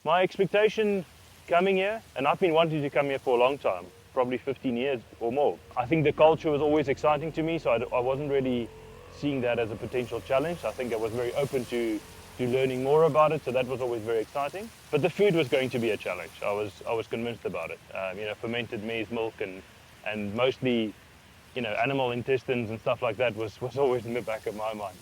My expectation coming here, and I've been wanting to come here for a long time, probably 15 years or more. I think the culture was always exciting to me, so I wasn't really seeing that as a potential challenge. I think I was very open to learning more about it, so that was always very exciting. But the food was going to be a challenge. I was convinced about it. Fermented maize milk and mostly, animal intestines and stuff like that was always in the back of my mind.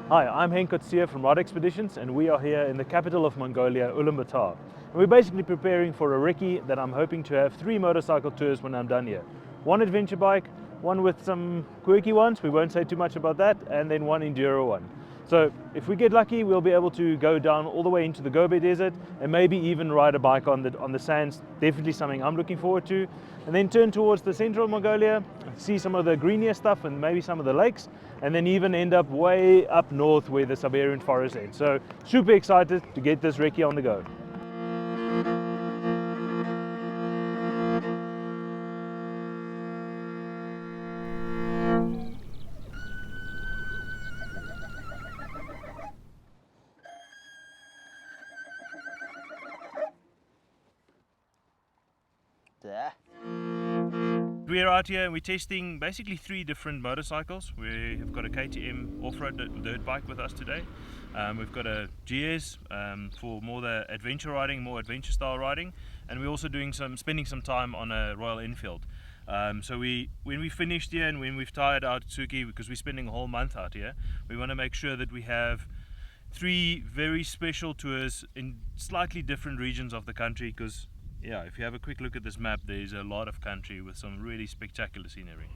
Hi, I'm Henk Kotzier from Ride Expeditions, and we are here in the capital of Mongolia, Ulaanbaatar. And we're basically preparing for a recce that I'm hoping to have 3 motorcycle tours when I'm done here. 1 adventure bike, 1 with some quirky ones, we won't say too much about that, and then 1 enduro one. So if we get lucky, we'll be able to go down all the way into the Gobi Desert and maybe even ride a bike on the sands. Definitely something I'm looking forward to. And then turn towards the central Mongolia, see some of the greenier stuff and maybe some of the lakes, and then even end up way up north where the Siberian forest ends. So super excited to get this recce on the go. We're out here and we're testing basically 3 different motorcycles. We have got a KTM off-road dirt bike with us today. We've got a GS for more the adventure riding, more adventure style riding, and we're also spending some time on a Royal Enfield. So when we finished here and when we've tired out Tsuki, because we're spending a whole month out here, we want to make sure that we have 3 very special tours in slightly different regions of the country, because yeah, if you have a quick look at this map, there's a lot of country with some really spectacular scenery.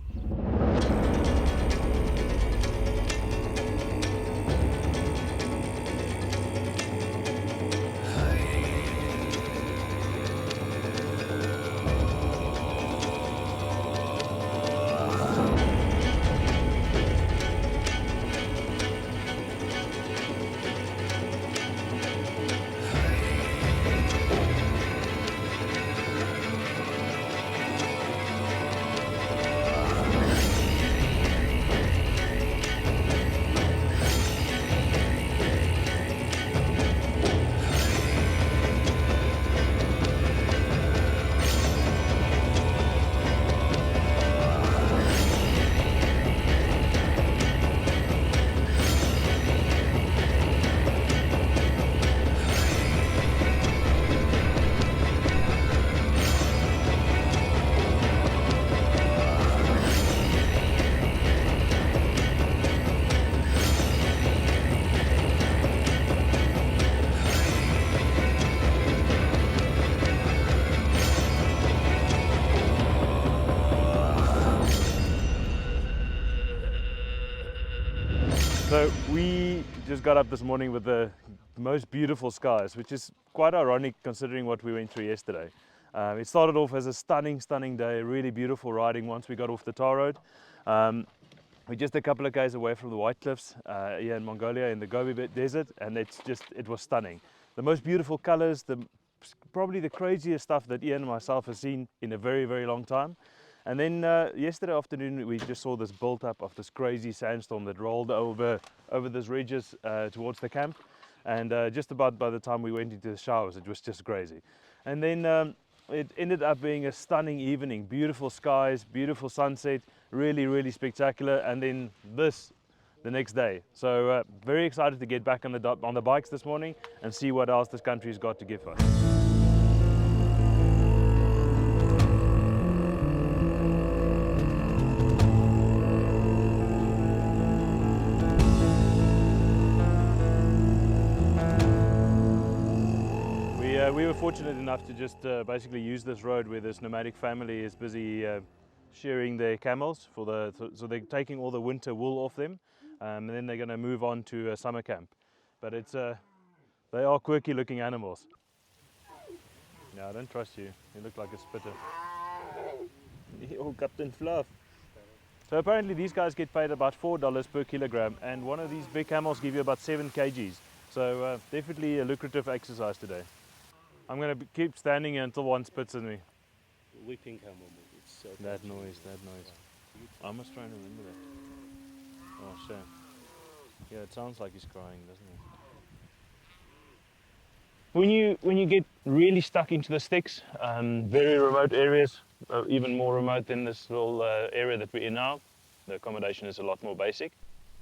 So we just got up this morning with the most beautiful skies, which is quite ironic considering what we went through yesterday. It started off as a stunning day, really beautiful riding once we got off the tar road. We're just a couple of k's away from the White Cliffs here in Mongolia in the Gobi Desert, and it was stunning. The most beautiful colors, probably the craziest stuff that Ian and myself have seen in a very long time. And then yesterday afternoon we just saw this built up of this crazy sandstorm that rolled over these ridges towards the camp, and just about by the time we went into the showers it was just crazy. And then it ended up being a stunning evening, beautiful skies, beautiful sunset, really spectacular, and then this the next day. So very excited to get back on the bikes this morning and see what else this country's got to give us. We were fortunate enough to just basically use this road where this nomadic family is busy shearing their camels so they're taking all the winter wool off them, and then they're going to move on to a summer camp. But they are quirky looking animals. Yeah, I don't trust you. You look like a spitter. Oh, Captain Fluff. So apparently these guys get paid about $4 per kilogram, and one of these big camels give you about 7 kgs. So definitely a lucrative exercise today. I'm going to keep standing here until one spits at me. Weeping camel. It's so That noise. I must try and remember that. Oh, shame. Yeah, it sounds like he's crying, doesn't it? When you get really stuck into the sticks, very remote areas, even more remote than this little area that we're in now, the accommodation is a lot more basic.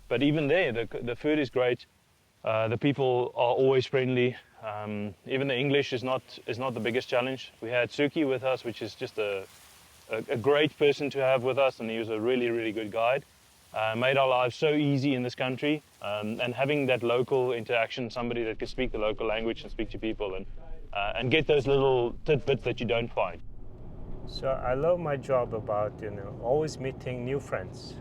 But even there, the food is great. The people are always friendly. Even the English is not the biggest challenge. We had Suki with us, which is just a great person to have with us, and he was a really good guide. Made our lives so easy in this country, and having that local interaction, somebody that could speak the local language and speak to people, and get those little tidbits that you don't find. So I love my job about always meeting new friends,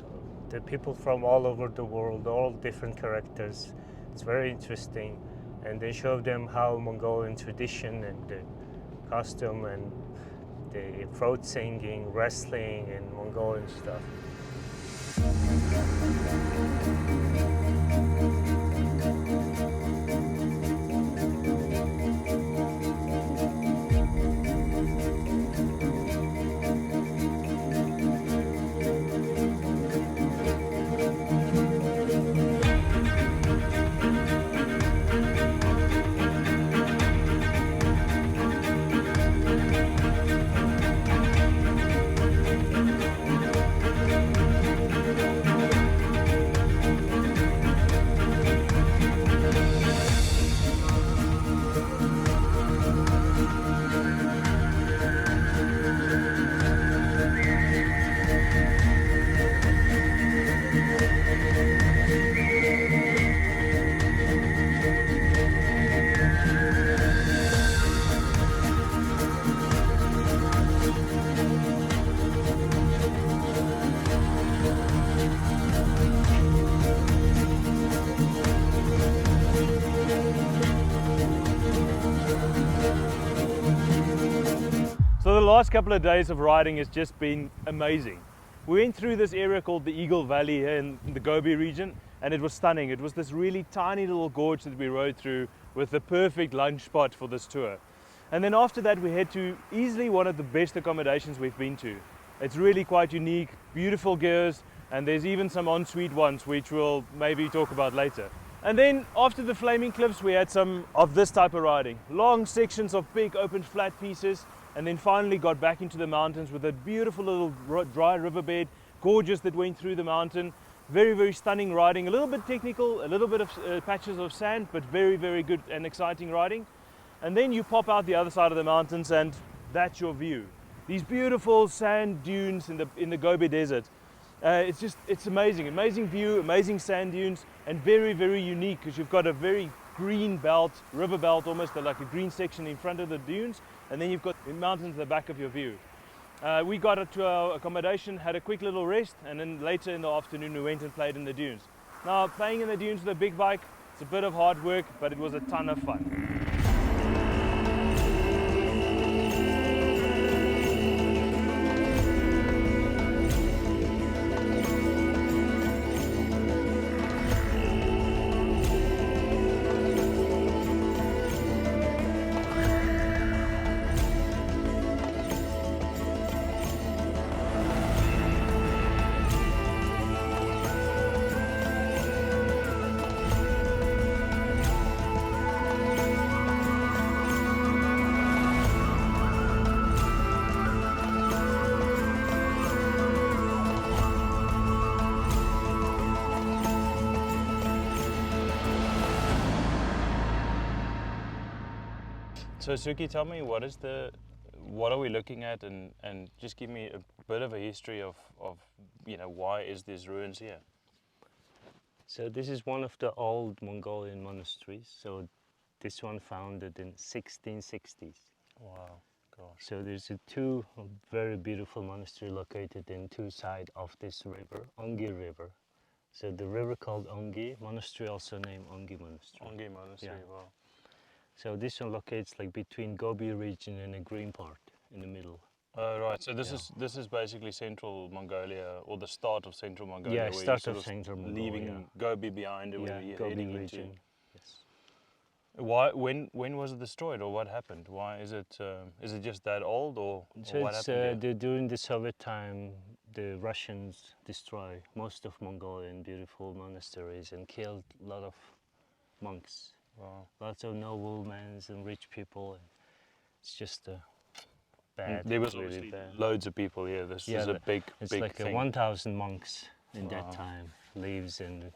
the people from all over the world, all different characters. It's very interesting, and they show them how Mongolian tradition and the costume and the throat singing, wrestling, and Mongolian stuff. So the last couple of days of riding has just been amazing. We went through this area called the Eagle Valley here in the Gobi region, and it was stunning. It was this really tiny little gorge that we rode through with the perfect lunch spot for this tour. And then after that we head to easily one of the best accommodations we've been to. It's really quite unique, beautiful gears, and there's even some ensuite ones which we'll maybe talk about later. And then after the Flaming Cliffs we had some of this type of riding. Long sections of big open flat pieces, and then finally got back into the mountains with a beautiful little dry riverbed, gorgeous that went through the mountain. Very stunning riding, a little bit technical, a little bit of patches of sand, but very good and exciting riding. And then you pop out the other side of the mountains and that's your view. These beautiful sand dunes in the Gobi Desert. It's amazing view, amazing sand dunes, and very unique because you've got a very green belt, river belt, almost like a green section in front of the dunes, and then you've got the mountains at the back of your view. We got to our accommodation, had a quick little rest, and then later in the afternoon we went and played in the dunes. Now, playing in the dunes with a big bike, it's a bit of hard work, but it was a ton of fun. So Suki, tell me what are we looking at, and just give me a bit of a history of why is these ruins here? So this is one of the old Mongolian monasteries. So this one founded in 1660s. Wow, gosh. So there's two very beautiful monastery located in two sides of this river, Ongi River. So the river called Ongi, monastery also named Ongi Monastery. Ongi Monastery, Yeah. wow. So this one locates like between Gobi region and a green part in the middle. Oh, right. So Yeah. this is basically central Mongolia, or the start of central Mongolia, Yeah, where start you're of sort of Central Mongolia. leaving Gobi behind and Yeah, where you're Gobi heading into. region. Yes. Why? When was it destroyed, or what happened? Why is it? Is it just that old, or So what it's happened here? during the Soviet time, the Russians destroyed most of Mongolian beautiful monasteries and killed a lot of monks, Wow. lots of noblemen and rich people. It's just bad, There was really obviously bad. loads of people here. This Yeah, is a big it's big like thing. 1,000 monks in Wow. that time lives in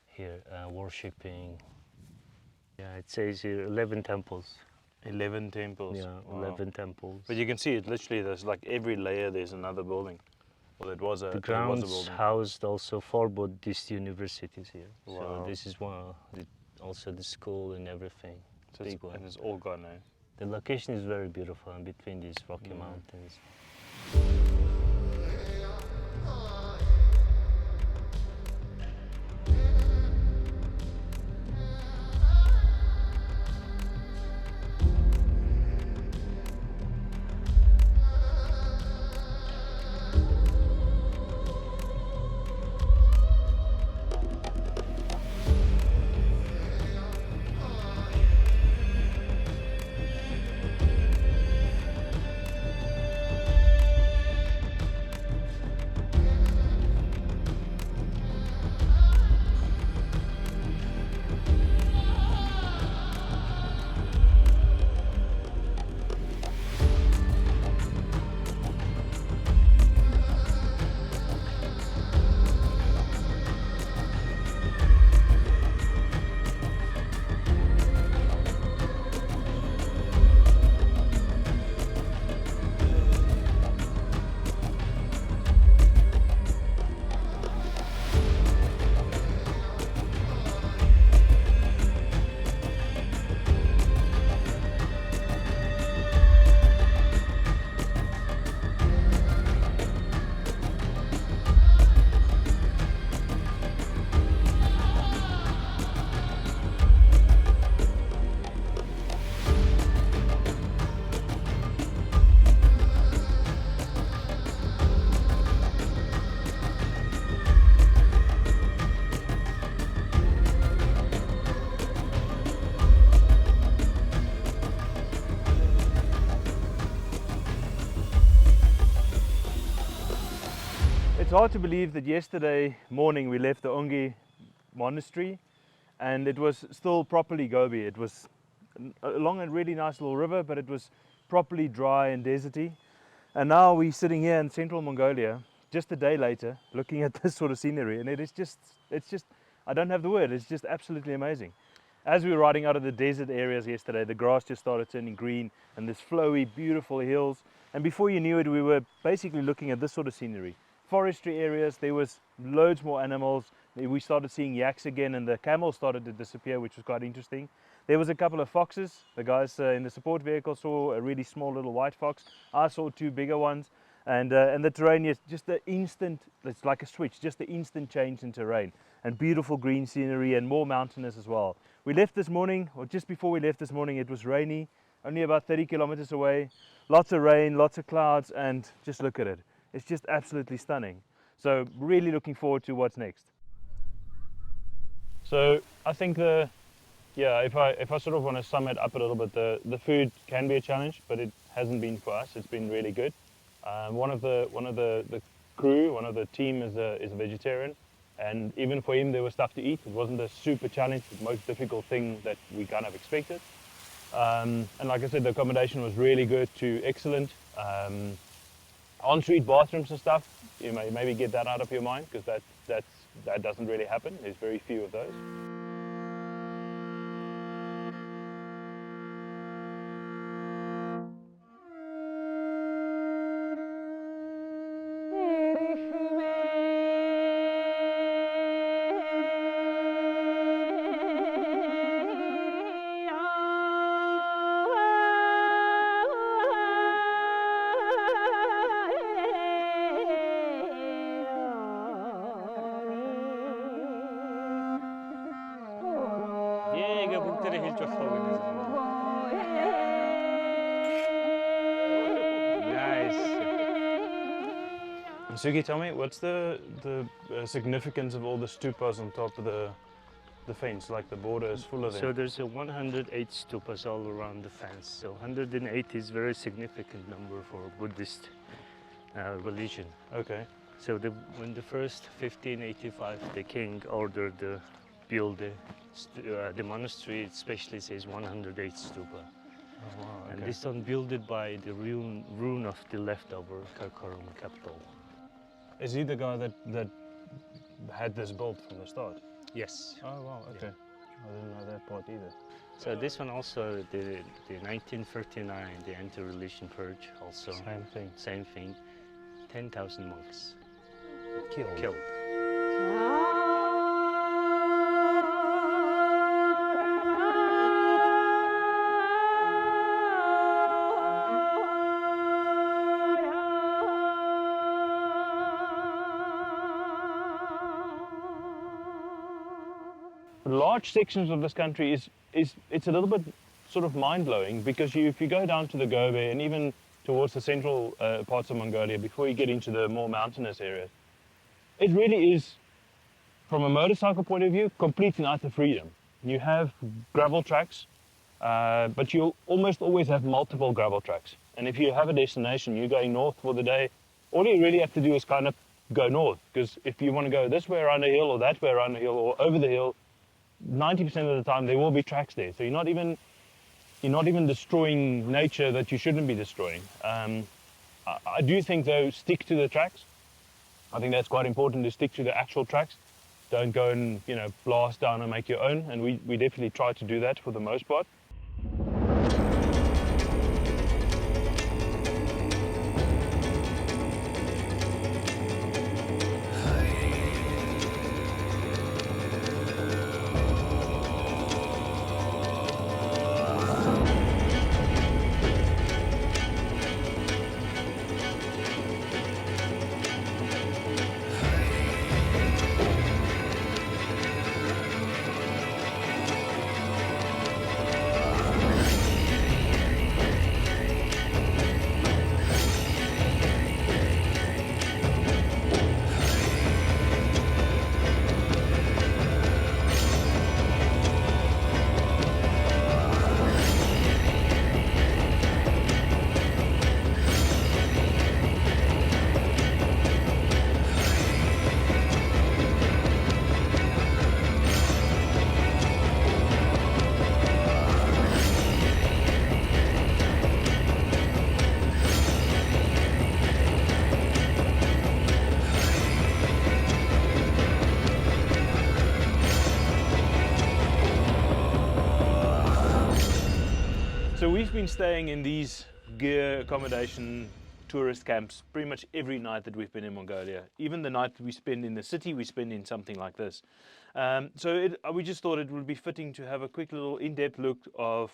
here worshipping. Yeah, it says here 11 temples. 11 temples. Yeah, Wow. 11 temples. But you can see it literally. There's like every layer. There's another building. Well, it was a. The It was a grounds building. housed also 4 Buddhist universities here. So Wow. this is also the school and everything. So Big one. and it's all gone now. The location is very beautiful in between these rocky Mm. mountains. It's hard to believe that yesterday morning we left the Ongi monastery and it was still properly Gobi. It was along a really nice little river, but it was properly dry and deserty. And now we're sitting here in central Mongolia, just a day later, looking at this sort of scenery, and it's just, I don't have the word, it's just absolutely amazing. As we were riding out of the desert areas yesterday, the grass just started turning green and this flowy, beautiful hills. And before you knew it, we were basically looking at this sort of scenery. Forestry areas, there was loads more animals. We started seeing yaks again and the camels started to disappear, which was quite interesting. There was a couple of foxes. The guys in the support vehicle saw a really small little white fox. I saw 2 bigger ones. And the terrain is just the instant, it's like a switch, just the instant change in terrain. And beautiful green scenery and more mountainous as well. We left this morning, or just before we left this morning, it was rainy, only about 30 kilometers away. Lots of rain, lots of clouds, and just look at it. It's just absolutely stunning. So really looking forward to what's next. So I think if I sort of want to sum it up a little bit, the food can be a challenge, but it hasn't been for us. It's been really good. One of the crew, one of the team is a vegetarian, and even for him there was stuff to eat. It wasn't a super challenge, the most difficult thing that we kind of expected. And like I said, the accommodation was really good to excellent. En-suite bathrooms and stuff, you may maybe get that out of your mind because that doesn't really happen. There's very few of those. Suki, tell me, what's the significance of all the stupas on top of the fence? Like the border is full of them. So there's a 108 stupas all around the fence. So 108 is very significant number for Buddhist religion. Okay. So when the first 1585, the king ordered to build the monastery, it especially says 108 stupa. Oh, wow, okay. And this one built by the ruin of the leftover Karakoram capital. Is he the guy that had this built from the start? Yes. Oh wow, okay. Yeah. I didn't know that part either. So this one also, the 1939, the anti-religion purge also. Same thing. Same thing. 10,000 monks Killed. Large sections of this country is it's a little bit sort of mind-blowing because if you go down to the Gobe and even towards the central parts of Mongolia before you get into the more mountainous areas, it really is, from a motorcycle point of view, complete and utter freedom. You have gravel tracks, but you'll almost always have multiple gravel tracks. And if you have a destination, you're going north for the day, all you really have to do is kind of go north, because if you want to go this way around a hill or that way around a hill or over the hill, 90% of the time there will be tracks there. So you're not even destroying nature that you shouldn't be destroying. I do think though, stick to the tracks. I think that's quite important, to stick to the actual tracks. Don't go and blast down and make your own. And we definitely try to do that for the most part. So we've been staying in these gear accommodation tourist camps pretty much every night that we've been in Mongolia. Even the night we spend in the city, we spend in something like this. We just thought it would be fitting to have a quick little in-depth look of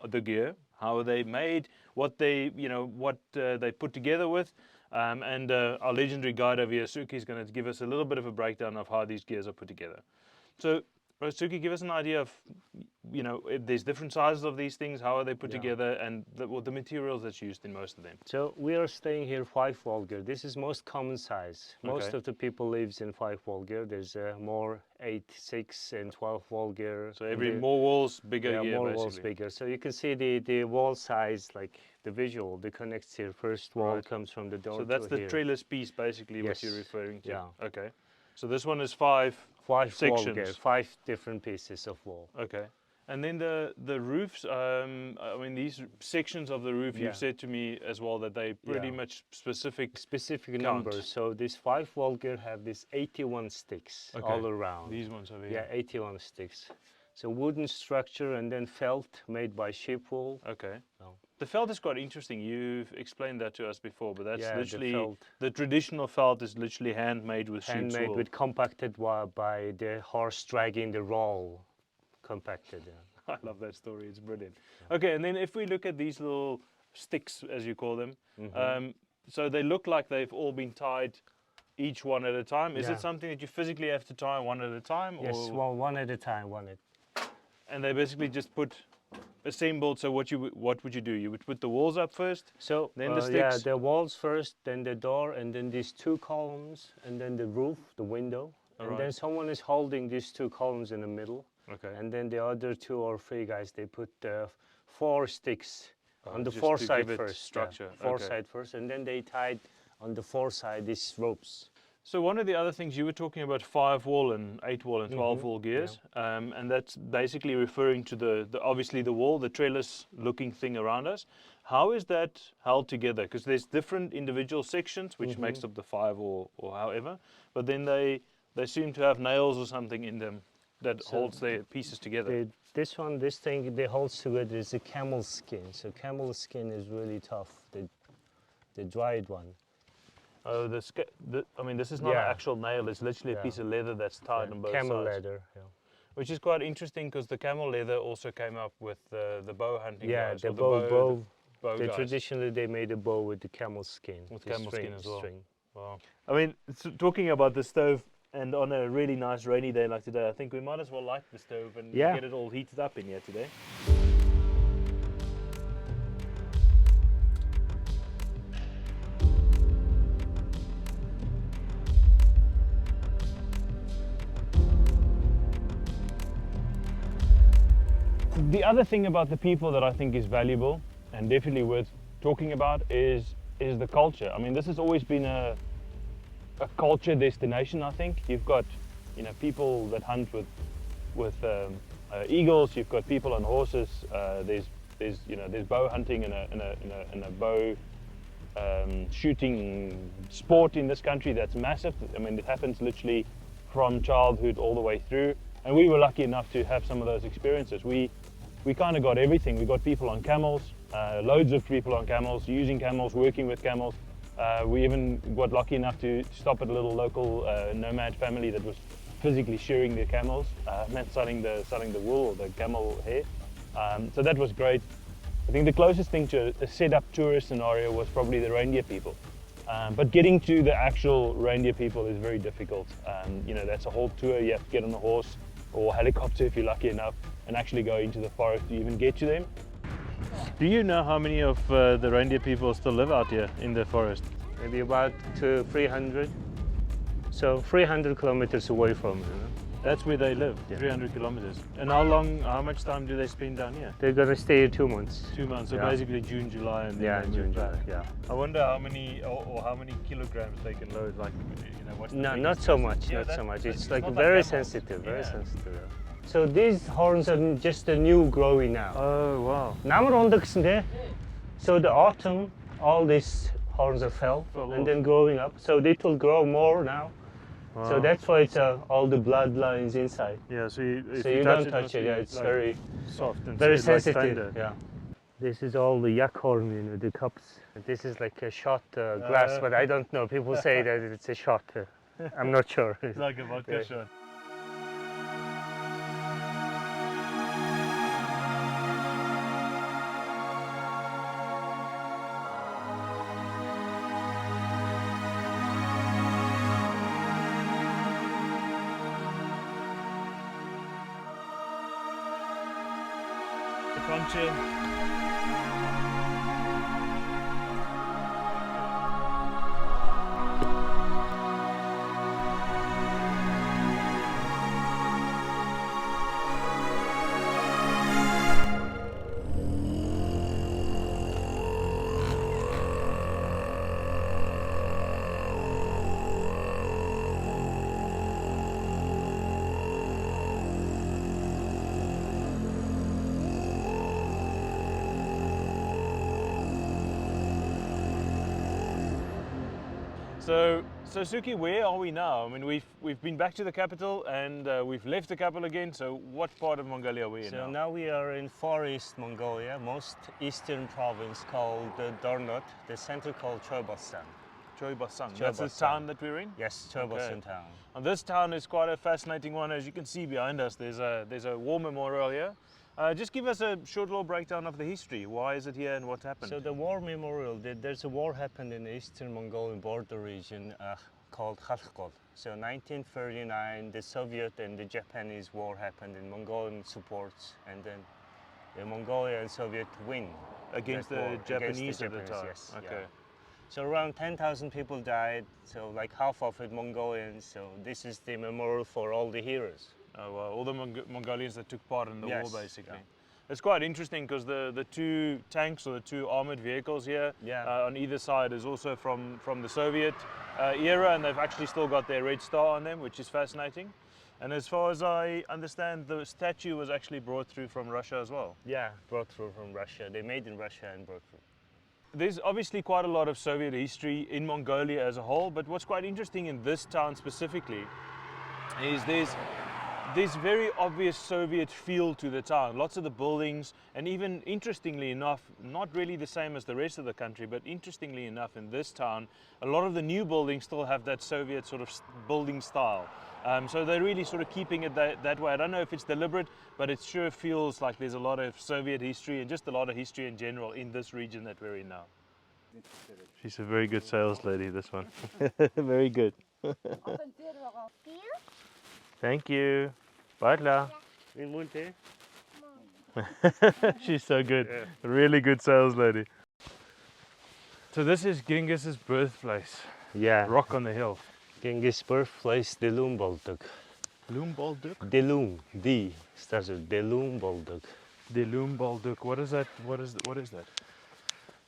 the gear, how they made, what they put together with, and our legendary guide over here, Suki, is going to give us a little bit of a breakdown of how these gears are put together. So, Suki, give us an idea of, if there's different sizes of these things, how are they put together, and the materials that's used in most of them. So we are staying here 5-wall gear. This is most common size. Most of the people lives in 5-wall gear. There's more 8, 6, and 12-wall gear. So more walls, bigger gear, more basically. walls bigger. So you can see the wall size, like the visual, the connects here. First wall comes from the door. So that's the here. trellis piece, basically, Yes. what you're referring to. Yeah. Okay. So this one is 5 sections. Wall gear, 5 different pieces of wall. Okay. And then the roofs, these sections of the roof, you've said to me as well that they pretty much specific numbers. So this 5-wall gear have this 81 sticks all around. These ones over Yeah, here. 81 sticks. So wooden structure and then felt made by sheep wool. Okay. Oh. The felt is quite interesting. You've explained that to us before, but that's literally the traditional felt is literally handmade with sheep's wool. Handmade with compacted by the horse dragging the roll. Compacted. I love that story. It's brilliant. Okay, and then if we look at these little sticks, as you call them, so they look like they've all been tied each one at a time. Is it something that you physically have to tie one at a time? Yes, or one at a time, And they basically just put assembled. So what would you do? You would put the walls up first, So then the yeah, sticks. the walls first, then the door, and then these two columns, and then the roof, the window, and then Alright. someone is holding these two columns in the middle, Okay. and then the other two or three guys they put four sticks on the Just four to side give it first. structure. Four Okay. side first, and then they tied on the four side these ropes. So one of the other things you were talking about 5-wall and 8-wall and 12-wall gears, and that's basically referring to the obviously the wall, the trellis-looking thing around us. How is that held together? Because there's different individual sections which makes up the 5 or however, but then they seem to have nails or something in them that So holds their pieces together. This thing they holds together is a camel skin. So camel skin is really tough. The dried one. Oh, I mean, this is not an Yeah. actual nail. It's literally a Yeah. piece of leather that's tied on both Camel sides. leather. Yeah. Which is quite interesting because the camel leather also came up with the bow hunting Yeah, guys. the or bow. bow They guys traditionally they made a bow with the camel skin. with the camel skin as well. String. Wow. I mean, talking about the stove, and on a really nice rainy day like today, I think we might as well light the stove and Yeah. get it all heated up in here today. The other thing about the people that I think is valuable and definitely worth talking about is the culture. I mean, this has always been a culture destination. I think you've got, you know, people that hunt with eagles. You've got people on horses. There's bow hunting and a bow shooting sport in this country that's massive. I mean, it happens literally from childhood all the way through. And we were lucky enough to have some of those experiences. We kind of got everything. We got people on camels, loads of people on camels, using camels, working with camels. We even got lucky enough to stop at a little local nomad family that was physically shearing their camels and selling the wool or the camel hair. So that was great. I think the closest thing to a set-up tourist scenario was probably the reindeer people. But getting to the actual reindeer people is very difficult. You know, that's a whole tour. You have to get on a horse or helicopter if you're lucky enough and actually go into the forest to even get to them. Do you know how many of the reindeer people still live out here in the forest? Maybe about 300. So 300 kilometers away from you know? That's where they live, Yeah. 300 kilometers. And how much time do they spend down here? They're gonna stay here 2 months. 2 months, so Yeah. basically June, July, and then Yeah, they move June, back. July. Yeah. I wonder how many or how many kilograms they can load. Like, you know, what's the No, biggest not so person? much. Yeah, Not so that- much. It's not like like very camels. sensitive. Very Yeah. sensitive. Yeah. So these horns are just the new growing now. Oh wow! 나물 온덕스인데, so the autumn, all these horns are fell Fell and off. then growing up. So it will grow more now. Wow. So that's why it's all the bloodlines inside. Yeah. So if So you you touch don't it, touch must it. be, Yeah, it's like, very, soft and very smooth, like sensitive. standard. Yeah. This is all the yak horn, you know, the cups. This is like a shot glass, but I don't know. People say that it's a shot. I'm not sure. It's like a vodka Yeah. shot. The concha. So Suki, where are we now? I mean, we've been back to the capital and we've left the capital again. So what part of Mongolia are we in So now? now we are in Far East Mongolia, most eastern province called Dornot, the center called Chobasan. Choibasang. That's the Choibasang. town that we're in. Yes, Chobasan Okay. town. And this town is quite a fascinating one. As you can see behind us, there's a war memorial here. Just give us a short little breakdown of the history. Why is it here and what happened? So the war memorial, there's a war happened in the eastern Mongolian border region called Khalkhol. So 1939, the Soviet and the Japanese war happened in Mongolian supports, and then the Mongolia and Soviet win Against that the war, Japanese at the time. Yes, Okay. yeah. So around 10,000 people died, so like half of it Mongolians. So this is the memorial for all the heroes. Oh, well, all the Mongolians that took part in the Yes, war, basically. yeah. It's quite interesting because the two tanks or the two armored vehicles here Yeah. on either side is also from the Soviet era, and they've actually still got their red star on them, which is fascinating. And as far as I understand, the statue was actually brought through from Russia as well. Yeah, brought through from Russia. They made in Russia and brought through. There's obviously quite a lot of Soviet history in Mongolia as a whole, but what's quite interesting in this town specifically is there's very obvious Soviet feel to the town. Lots of the buildings, and even interestingly enough, not really the same as the rest of the country, but interestingly enough in this town, a lot of the new buildings still have that Soviet sort of building style. So they're really sort of keeping it that way. I don't know if it's deliberate, but it sure feels like there's a lot of Soviet history and just a lot of history in general in this region that we're in now. She's a very good sales lady, this one. Very good. Thank you. Bye. In winter, She's so good. Yeah. Really good sales lady. So this is Genghis's birthplace. Yeah. Rock on the hill. Genghis birthplace, Delum Bolduk. Loom Balduk? Delum, D starts with Delum Bolduk. The Loom Balduk. What is that? What is that? Is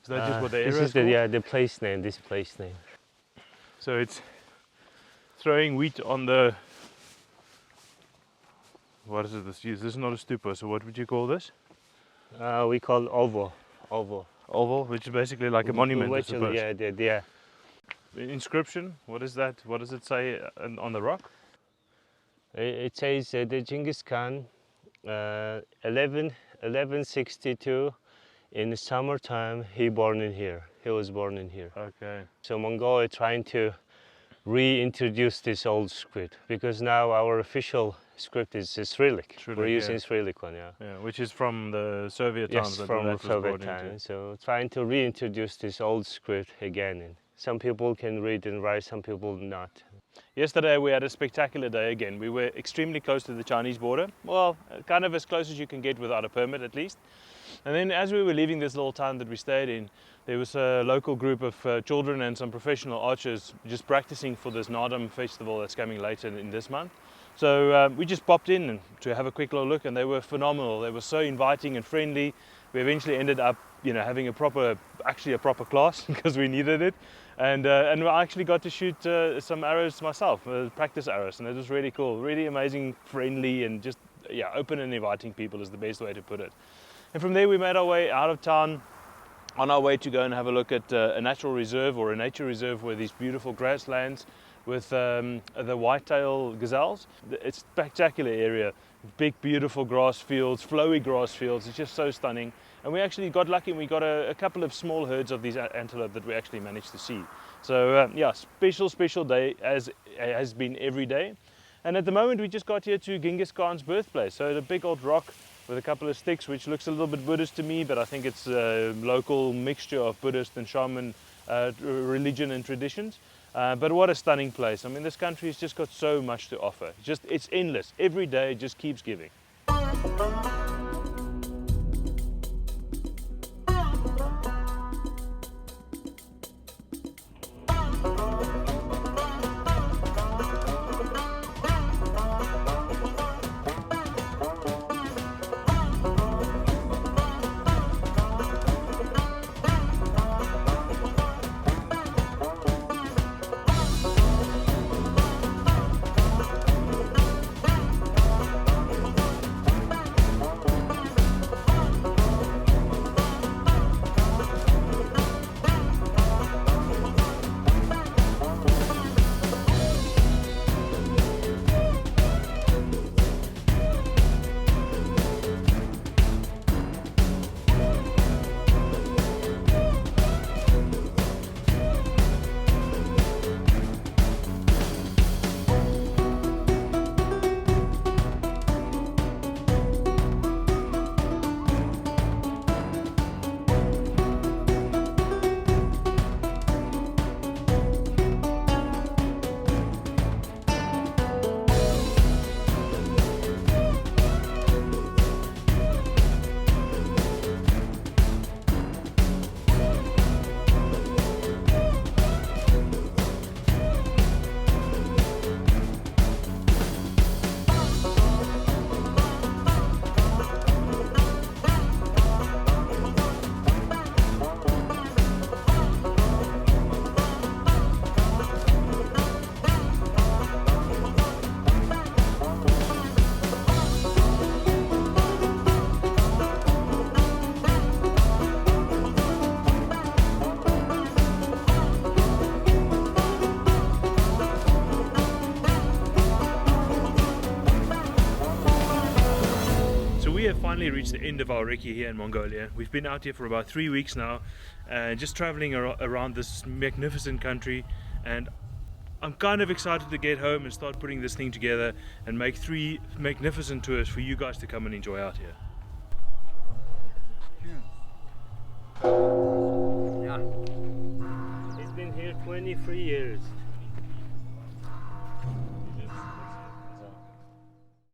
that just what the This area is is called? the place name, this place name. So it's throwing wheat on the. What is it? This is not a stupa. So what would you call this? We call ovo. Oval, which is basically like a monument, I suppose. Yeah, yeah. Inscription. What is that? What does it say on the rock? It says the Genghis Khan, 1162, in the summertime, he born in here. He was born in here. Okay. So Mongolia trying to reintroduce this old script because now our official script is Cyrillic. Cyrillic, We're yeah. using Cyrillic one, yeah. Yeah, which is from the Soviet times. Yes, that from that was Soviet brought into. times. So trying to reintroduce this old script again. And some people can read and write, some people not. Yesterday we had a spectacular day again. We were extremely close to the Chinese border. Well, kind of as close as you can get without a permit at least. And then as we were leaving this little town that we stayed in, there was a local group of children and some professional archers just practicing for this Nadam festival that's coming later in this month. So we just popped in to have a quick little look, and they were phenomenal. They were so inviting and friendly. We eventually ended up, having a proper class because we needed it, and I actually got to shoot some arrows myself, practice arrows, and it was really cool, really amazing, friendly, and just open and inviting people is the best way to put it. And from there we made our way out of town, on our way to go and have a look at a natural reserve or a nature reserve where these beautiful grasslands with the whitetail gazelles. It's a spectacular area, big beautiful grass fields, flowy grass fields. It's just so stunning. And we actually got lucky and we got a couple of small herds of these antelope that we actually managed to see. So special day as has been every day. And at the moment we just got here to Genghis Khan's birthplace. So the big old rock with a couple of sticks, which looks a little bit Buddhist to me, but I think it's a local mixture of Buddhist and shaman religion and traditions. But what a stunning place. I mean, this country has just got so much to offer. It's endless. Every day it just keeps giving. finally reached the end of our recce here in Mongolia. We've been out here for about 3 weeks now, just traveling around this magnificent country, and I'm kind of excited to get home and start putting this thing together and make 3 magnificent tours for you guys to come and enjoy out here. He's been here 23 years.